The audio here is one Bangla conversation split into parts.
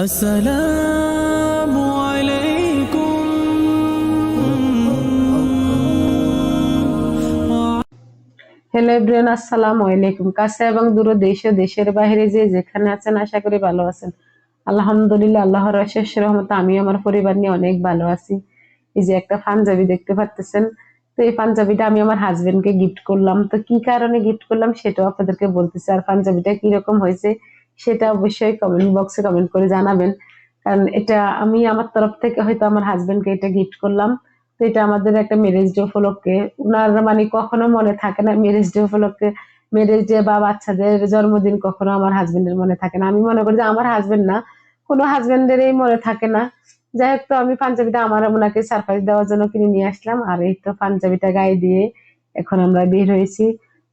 আসসালামু আলাইকুম। হ্যালো এভরিওয়ান, আসসালামু আলাইকুম। কাছে এবং দূর দেশ ও দেশের বাইরে যে যেখানে আছেন আশা করি ভালো আছেন। আলহামদুলিল্লাহ, আল্লাহর অশেষ রহমতে আমি আমার পরিবার নিয়ে অনেক ভালো আছি। এই যে একটা পাঞ্জাবি দেখতে পাচ্ছেন, তো এই পাঞ্জাবিটা আমি আমার হাজবেন্ডকে গিফট করলাম। তো কি কারণে গিফট করলাম সেটাও আপনাদেরকে বলতেছি, আর পাঞ্জাবিটা কিরকম হয়েছে সেটা অবশ্যই কমেন্ট বক্সে কমেন্ট করে জানাবেন। কারণ এটা আমি আমার তরফ থেকে হয়তো আমার হাজবেন্ডকে এটা গিফট করলাম। তো এটা আমাদের একটা ম্যারেজ ডে উপলক্ষে। উনার মানে কখনো মনে থাকে না ম্যারেজ ডে উপলক্ষে, ম্যারেজ ডে বা বাচ্চাদের জন্মদিন কখনো আমার হাজবেন্ডের মনে থাকে না। আমি মনে করি যে আমার হাজবেন্ড না, কোনো হাজবেন্ডেরই মনে থাকে না। যাই হোক, তো আমি পাঞ্জাবিটা আমার ওনাকে সারপ্রাইজ দেওয়ার জন্য কিনে নিয়ে আসলাম, আর এই তো পাঞ্জাবিটা গায়ে দিয়ে এখন আমরা বের হয়েছি।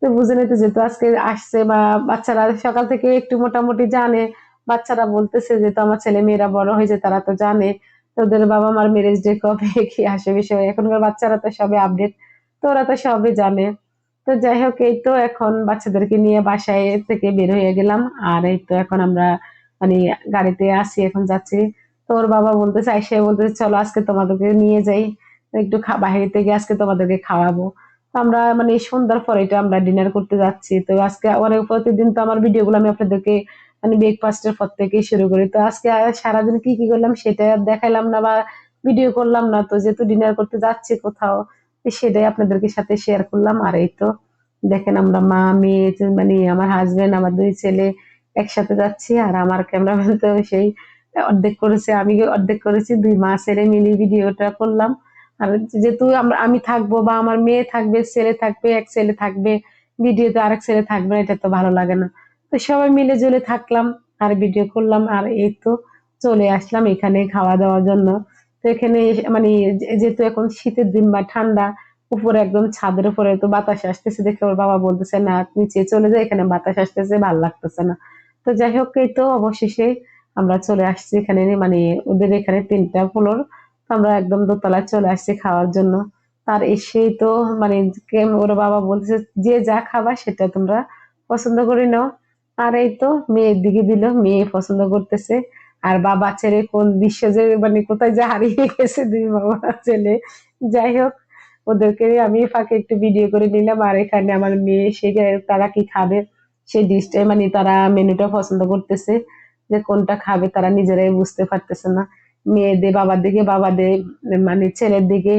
তো বুঝে নিতে যেহেতু আজকে আসছে, বা বাচ্চারা সকাল থেকে একটু মোটামুটি জানে, বাচ্চারা বলতেছে যে তো আমার ছেলে মেয়েরা বড় হয়েছে, তারা তো জানে তোদের বাবা মার ম্যারেজ ডে কবে কি আসে বিষয়। এখনকার বাচ্চারা তো সবে আপডেট, তো ওরা তো সবে জানে। তো যাই হোক, এই তো এখন বাচ্চাদেরকে নিয়ে বাসায় থেকে বের হয়ে গেলাম। আর এই তো এখন আমরা মানে গাড়িতে আসি, এখন যাচ্ছি। তো ওর বাবা বলতেছে, সে বলতেছে চলো আজকে তোমাদেরকে নিয়ে যাই একটু বাইরে থেকে, আজকে তোমাদেরকে খাওয়াবো। তো আমরা মানে সন্ধ্যার পরে এটা আমরা ডিনার করতে যাচ্ছি। তো আজকে অনেক প্রতিদিন তো আমার ভিডিও গুলো আমি আপনাদেরকে মানে ব্রেকফাস্টের পর থেকে শুরু করি। তো আজকে সারাদিন কি কি করলাম সেটা আর দেখাইলাম না বা ভিডিও করলাম না। তো যেহেতু ডিনার করতে যাচ্ছি কোথাও, তো সেটাই আপনাদেরকে সাথে শেয়ার করলাম। আর এই তো দেখেন, আমরা মা মেয়ে মানে আমার হাজবেন্ড আমার দুই ছেলে একসাথে যাচ্ছি। আর আমার ক্যামেরাম্যান তো সেই অর্ধেক করেছে, আমি অর্ধেক করেছি, দুই মা ছেলে মিলিয়ে ভিডিওটা করলাম। আর যেহেতু আমি থাকবো বা আমার মেয়ে থাকবে, ছেলে থাকবে, এক ছেলে থাকবে ভিডিওতে, আরেক ছেলে থাকবে না, এটা তো ভালো লাগে না। তো সবাই মিলে জুলে থাকলাম আর ভিডিও করলাম। আর এই তো চলে আসলাম এখানে খাওয়া দাওয়ার জন্য। তো এখানে মানে যেহেতু এখন শীতের দিন বা ঠান্ডা, উপরে একদম ছাদের উপরে তো বাতাস আসতেছে দেখে ওর বাবা বলতেছে না নিচে চলে যায়, এখানে বাতাস আসতেছে, ভালো লাগতেছে না। তো যাই হোক, এই তো অবশেষে আমরা চলে আসছি এখানে, মানে ওদের এখানে 3টা ফ্লোর। তো আমরা একদম দোতলায় চলে আসছি খাওয়ার জন্য। তার এসেই তো মানে ওর বাবা বলতেছে যে যা খাবা সেটা তোমরা পছন্দ করে নাও। আর এই তো মেয়ের দিকে দিল, মেয়ে পছন্দ করতেছে। আর বাবা ছেলে কোন দৃশ্য যে মানে কোথায় যে হারিয়ে গেছে দুই বাবা ছেলে। যাই হোক, ওদেরকে আমি ফাঁকে একটু ভিডিও করে নিলাম। আর এখানে আমার মেয়ে সে তারা কি খাবে সেই ডিশটাই মানে তারা মেনুটা পছন্দ করতেছে, যে কোনটা খাবে তারা নিজেরাই বুঝতে পারতেছে না। মেয়েদের বাবার দিকে, বাবাদের মানে ছেলের দিকে,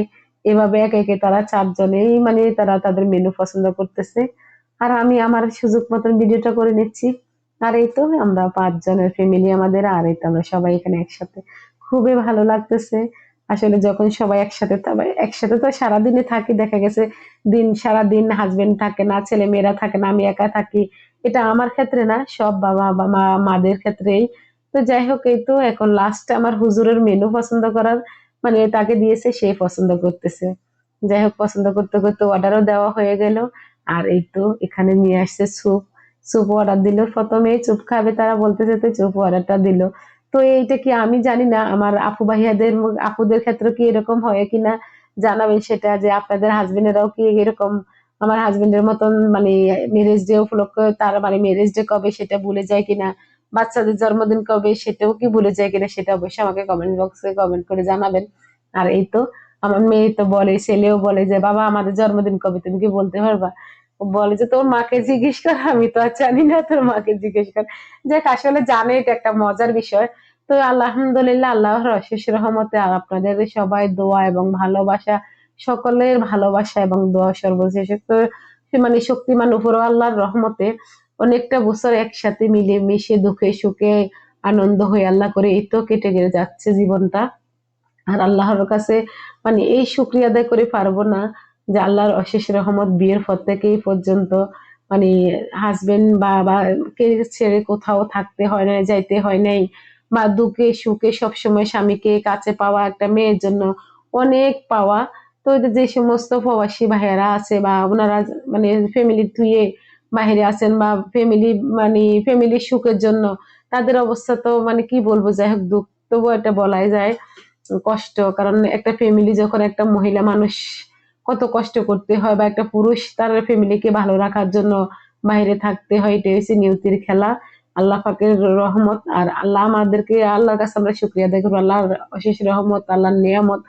এভাবে একে একে তারা 4জনেই মানে তারা তাদের মেনু পছন্দ করতেছে। আর আমি আমার সুযোগ মতন ভিডিওটা করে নিচ্ছি। আর এই তো আমরা 5জনের ফ্যামিলি আমাদের, আর এই তো আমরা সবাই এখানে একসাথে, খুবই ভালো লাগতেছে। আসলে যখন সবাই একসাথে, তবে একসাথে তো সারাদিনে থাকি, দেখা গেছে দিন সারাদিন হাজবেন্ড থাকে না, ছেলে মেয়েরা থাকে না, আমি একা থাকি। এটা আমার ক্ষেত্রে না, সব বাবা বা মাদের ক্ষেত্রেই। তো যাই হোক, এই তো এখন লাস্ট আমার হুজুরের মেনু পছন্দ করার মানে তাকে দিয়েছে, সে পছন্দ করতেছে। যাই হোক, পছন্দ করতে করতে অর্ডারও দেওয়া হয়ে গেল। আর এই তো এখানে নিয়ে আসছে স্যুপ। স্যুপ অর্ডার দিল, প্রথমে চুপ খাবে তারা বলতেছে, তো চুপ অর্ডারটা দিল। তো এইটা কি আমি জানি না, আমার আপু ভাইয়াদের আপুদের ক্ষেত্রে কি এরকম হয় কিনা জানাবেন সেটা, যে আপনাদের হাজবেন্ডেরাও কি এরকম আমার হাজবেন্ডের মতন মানে ম্যারেজ ডে উপলক্ষে তার মানে ম্যারেজ ডে কবে সেটা ভুলে যায় কিনা, বাচ্চাদের জন্মদিন কবে সেটাও কি ভুলে যায় কিনা, সেটা অবশ্যই আমাকে কমেন্ট বক্সে কমেন্ট করে জানাবেন। আর এই তো আমার মেয়ে তো বলে, ছেলেও বলে যে বাবা আমাদের জন্মদিন কবে, তুমি কি বলতে পারবা? ও বলে যে তোর মাকে জিজ্ঞেস কর, আমি তো আর জানি না, তোর মাকে জিজ্ঞেস কর। যাক, আসলে জানে এটা একটা মজার বিষয়। তো আলহামদুলিল্লাহ, আল্লাহর অশেষ রহমতে আর আপনাদের সবাই দোয়া এবং ভালোবাসা, সকলের ভালোবাসা এবং দোয়া সর্বশেষ তো মানে শক্তিমান উপর আল্লাহর রহমতে অনেকটা বছর একসাথে মিলে মিশে দুঃখে সুখে আনন্দ হয়ে আল্লাহ করে এই তো কেটে গেলে যাচ্ছে জীবনটা। আর আল্লাহর কাছে মানে এই শুক্রিয়া আদায় করে পারবো না, যে আল্লাহর অশেষ রহমত বিয়ের পর থেকে এই পর্যন্ত মানে হাজবেন্ড বা কে ছেড়ে কোথাও থাকতে হয় না, যাইতে হয় নাই, বা দুঃখে সুখে সবসময় স্বামীকে কাছে পাওয়া একটা মেয়ের জন্য অনেক পাওয়া। তো এই যে সমস্ত প্রবাসী ভাইয়েরা আছে বা ওনারা মানে ফ্যামিলি থুয়ে বাইরে আছেন, বা ফ্যামিলি মানে ফ্যামিলির সুখের জন্য তাদের অবস্থা তো মানে কি বলবো, যাই হোক দুঃখ তবুও এটা বলাই যায় কষ্ট। কারণ একটা ফ্যামিলি যখন একটা মহিলা মানুষ কত কষ্ট করতে হয়, বা একটা পুরুষ তার ফ্যামিলিকে ভালো রাখার জন্য বাইরে থাকতে হয়, এটা হচ্ছে নিয়তির খেলা। আল্লাহ পাকের রহমত। আর আল্লাহ আমাদেরকে, আল্লাহর কাছে আমরা শুকরিয়া আদায় করবো, আল্লাহর অশেষ রহমত, আল্লাহর নিয়ামত।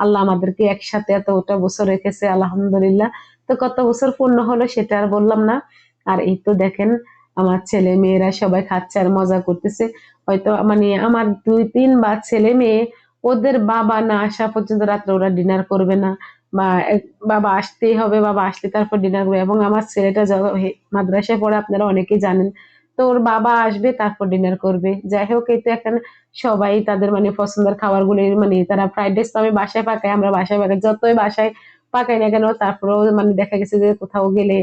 আল্লাহ আমাদেরকে একসাথে এতটা বছর রেখেছে, আলহামদুলিল্লাহ। তো কত বছর পূর্ণ হলো সেটা আর বললাম না। আর এই তো দেখেন আমার ছেলে মেয়েরা সবাই খাচ্ছে আর মজা করতেছে। হয়তো মানে আমার 2-3 বা ছেলে মেয়ে, ওদের বাবা না আসা পর্যন্ত রাত্রে ওরা ডিনার করবে না, বা বাবা আসতেই হবে, বাবা আসলে তারপর ডিনার করবে। এবং আমার ছেলেটা যখন মাদ্রাসায় পড়ে, আপনারা অনেকেই জানেন, তো ওর বাবা আসবে তারপর ডিনার করবে। যাই হোক, এই তো এখন সবাই তাদের মানে পছন্দের খাবারগুলি, মানে তারা ফ্রাইড রাইস তো আমি বাসায় পাকাই, আমরা বাসায় পাকাই, যতই বাসায় পাকাই না কেন, তারপরেও মানে দেখা গেছে যে কোথাও গেলে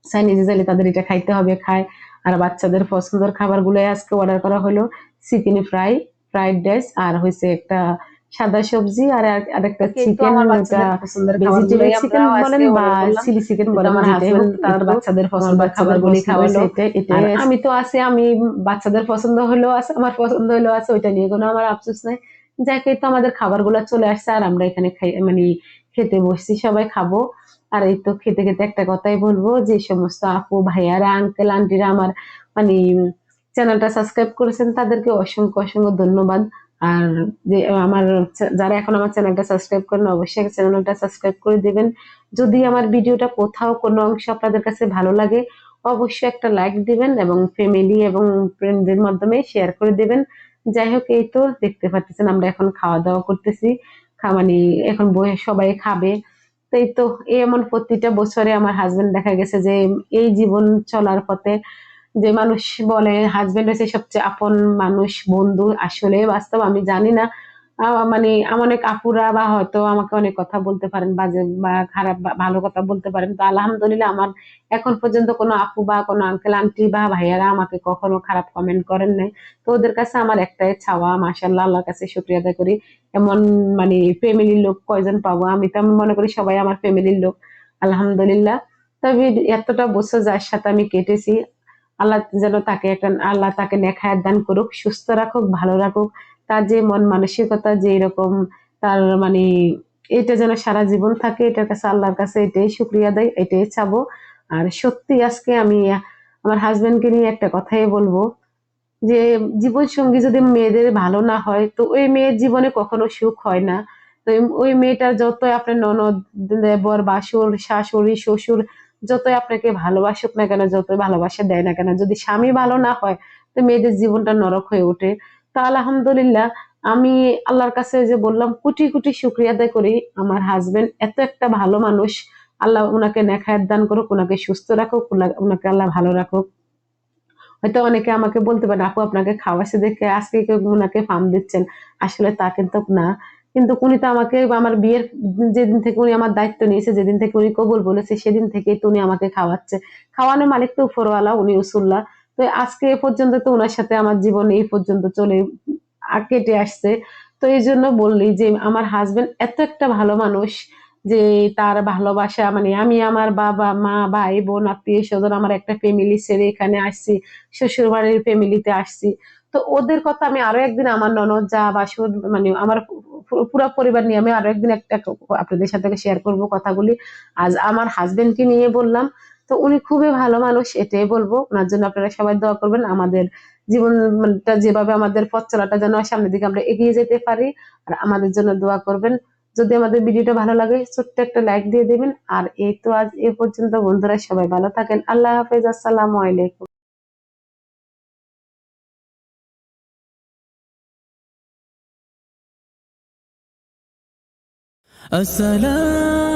চাইনিজে গেলে তাদের এটা খাইতে হবে, খায়। আর বাচ্চাদের পছন্দের খাবারগুলো আজকে অর্ডার করা হলো চিকেন ফ্রাই, ফ্রাইড রাইস, আর হয়েছে একটা সাদা সবজি, আর আরেকটা এই তো চিকেন, আমার ওটা বাচ্চাদের পছন্দের ভেজিটেবল খাবারগুলোই চিকেন আমরাও বলেন আজকে বা অর্ডার করলাম, চিলি চিকেন কিন্তু বলেন, আমার যেটাই হাজবেন্ড হোক। এই তার তো বাচ্চাদের আমার পছন্দের বাচ্চাদের খাবারগুলি পছন্দ খাওয়াইছে, হলো। এটাই আর আমি তো আছি, আমি বাচ্চাদের পছন্দ হলেও আছে, আমার পছন্দ হলেও আছে, ওইটা নিয়ে কোনো আমার আফসোস নাই। যাকে তো আমাদের খাবারগুলো চলে আসছে, আর আমরা এখানে খাই মানে খেতে বসছি, সবাই খাবো। আর এই তো খেতে খেতে একটা কথাই বলবো, যে সমস্ত আপু ভাইয়ারা আঙ্কেল আন্টিরা আমার মানে চ্যানেলটা সাবস্ক্রাইব করেছেন, তাদেরকে অসংখ্য অসংখ্য ধন্যবাদ। আর যে আমার যারা এখন আমার চ্যানেলটা সাবস্ক্রাইব করেন, অবশ্যই চ্যানেলটা সাবস্ক্রাইব করে দিবেন। যদি আমার ভিডিওটা কোথাও কোনো অংশ আপনাদের কাছে ভালো লাগে, অবশ্যই একটা লাইক দিবেন এবং ফ্যামিলি এবং ফ্রেন্ডদের মাধ্যমে শেয়ার করে দিবেন। যাই হোক, এই তো দেখতে পাচ্ছেন আমরা এখন খাওয়া দাওয়া করতেছি, মানে এখন বসে সবাই খাবে। তো এই তো এমন প্রতিটা বছরে আমার হাজবেন্ড দেখা গেছে যে এই জীবন চলার পথে, যে মানুষ বলে হাজবেন্ড হচ্ছে সবচেয়ে আপন মানুষ, বন্ধু, আসলে বাস্তব আমি জানি না। মানে আমার অনেক আপুরা বা হয়তো আমাকে অনেক কথা বলতে পারেন, বাজে বা খারাপ বা ভালো কথা বলতে পারেন, তো আলহামদুলিল্লাহ আমার এখন পর্যন্ত কোনো আপু বা কোনো আঙ্কেল আন্টি বা ভাইয়ারা আমাকে কখনো খারাপ কমেন্ট করেন নাই। তো ওদের কাছে আমার একটাই চাওয়া, মাশাল্লাহ, আল্লাহর কাছে শুকরিয়া আদায় করি। এমন মানে ফ্যামিলির লোক কয়জন পাবো, আমি তো আমি মনে করি সবাই আমার ফ্যামিলির লোক, আলহামদুলিল্লাহ। তবে এতটা বছর যার সাথে আমি কেটেছি, আল্লাহ যেন তাকে একটা, আল্লাহ তাকে নেক হায়াত দান করুক, সুস্থ রাখুক, ভালো রাখুক। তার যে মন মানসিকতা যে এরকম, তার মানে এটা যেন সারা জীবন থাকে, এটার কাছে আল্লাহর কাছে এটাই শুক্রিয়া দেয়, এটাই চাবো। আর সত্যি আজকে আমি আমার হাজবেন্ডকে নিয়ে একটা কথাই বলবো, যে জীবন সঙ্গী যদি মেয়েদের ভালো না হয়, তো ওই মেয়ের জীবনে কখনো সুখ হয় না। তো ওই মেয়েটার যতই আপনার ননদ, দেবর, বাসুর, শাশুড়ি, শ্বশুর যতই আপনাকে ভালোবাসুক না কেন, যতই ভালোবাসা দেয় না কেন, যদি স্বামী ভালো না হয়, তো মেয়েদের জীবনটা নরক হয়ে ওঠে। তো আলহামদুলিল্লাহ, আমি আল্লাহর কাছে যে বললাম কোটি কোটি শুক্রিয়া আদায় করি, আমার হাজবেন্ড এত একটা ভালো মানুষ। আল্লাহ উনাকে নেক হায়াত দান করুক, উনাকে সুস্থ রাখুক, উনাকে আল্লাহ ভালো রাখুক। হয়তো অনেকে আমাকে বলতে পারেন, আপু আপনাকে খাওয়াছে দেখে আজকে কেউ উনাকে ফার্ম দিচ্ছেন। আসলে তা কিন্তু না। কিন্তু উনি তো আমাকে আমার বিয়ের যেদিন থেকে উনি আমার দায়িত্ব নিয়েছে, যেদিন থেকে উনি কবুল বলেছে, সেদিন থেকেই তো উনি আমাকে খাওয়াচ্ছে। খাওয়ানোর মালিক তো উপরওয়ালা, উনি উসুল্লাহ। তো আজকে এ পর্যন্ত তো উনার সাথে আমার জীবন এই পর্যন্ত চলে কেটে আসছে। তো এই জন্য বললি যে আমার হাজবেন্ড এত একটা ভালো মানুষ, যে তার ভালোবাসা মানে আমি আমার বাবা মা ভাই বোন আত্মীয় স্বজন আমার একটা ফ্যামিলি ছেড়ে এখানে আসছি, শ্বশুর বাড়ির ফ্যামিলিতে আসছি। তো ওদের কথা আমি আরো একদিন আমার ননদ যা বাসুর মানে আমার পুরো পরিবার নিয়ে আমি আরো একদিন একটা আপনাদের সাথে শেয়ার করব কথাগুলি। আজ আমার হাজবেন্ডকে নিয়ে বললাম। তো উনি খুবই ভালো মানুষ, এটাই বলবো। ওনার জন্য আপনারা সবাই দোয়া করবেন, আমাদের জীবনটা যেভাবে আমাদের পথ চলাটা যেন সামনের দিকে আমরা এগিয়ে যেতে পারি। আর আমাদের জন্য দোয়া করবেন। যদি আমাদের ভিডিওটা ভালো লাগে, ছোট্ট একটা লাইক দিয়ে দিবেন। আর এই তো আজ এ পর্যন্ত, বন্ধুরা সবাই ভালো থাকেন, আল্লাহ হাফেজ, আসসালামু আলাইকুম। السلام